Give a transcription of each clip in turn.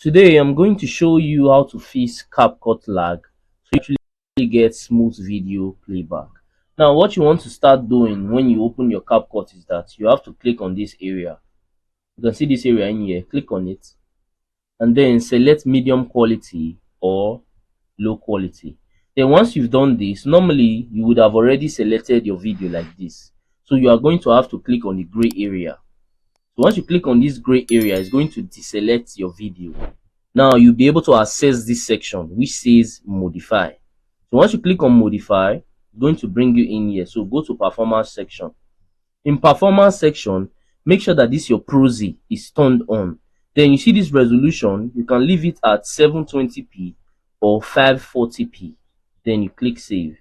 Today I'm going to show you how to fix CapCut lag so you actually get smooth video playback. Now what you want to start doing when you open your CapCut is that you have to click on this area. You can see this area in here, click on it and then select medium quality or low quality. Then once you've done this, normally you would have already selected your video like this. So you are going to have to click on the gray area. So once you click on this gray area, it's going to deselect your video. Now you'll be able to access this section which says modify. So once you click on modify, it's going to bring you in here. So go to performance section. In performance section, make sure that this your Pro Z is turned on. Then you see this resolution, you can leave it at 720p or 540p. Then you click save.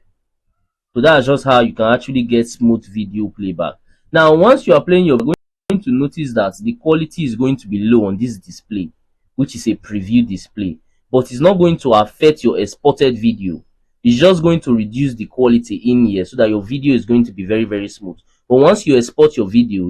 So that's just how you can actually get smooth video playback. Now once you are playing, you're going to notice that the quality is going to be low on this display, which is a preview display, but it's not going to affect your exported video. It's just going to reduce the quality in here so that your video is going to be very smooth. But once you export your video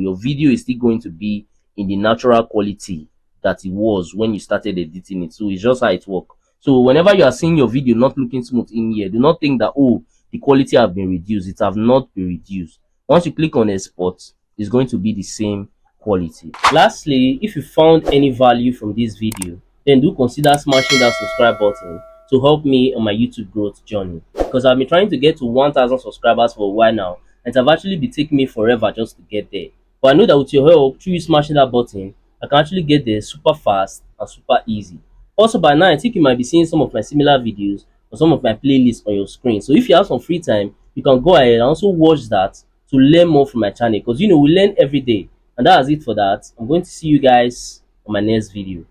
is still going to be in the natural quality that it was when you started editing it. So it's just how it works. So whenever you are seeing your video not looking smooth in here, do not think that, oh, the quality have been reduced. It have not been reduced. Once you click on export, it's going to be the same quality. Lastly, if you found any value from this video, then do consider smashing that subscribe button to help me on my YouTube growth journey, because I've been trying to get to 1,000 subscribers for a while now, and it have actually been taking me forever just to get there. But I know that with your help, through you smashing that button, I can actually get there super fast and super easy. Also, by now I think you might be seeing some of my similar videos or some of my playlists on your screen. So if you have some free time, you can go ahead and also watch that to learn more from my channel, because we learn every day. And that's it for that. I'm going to see you guys on my next video.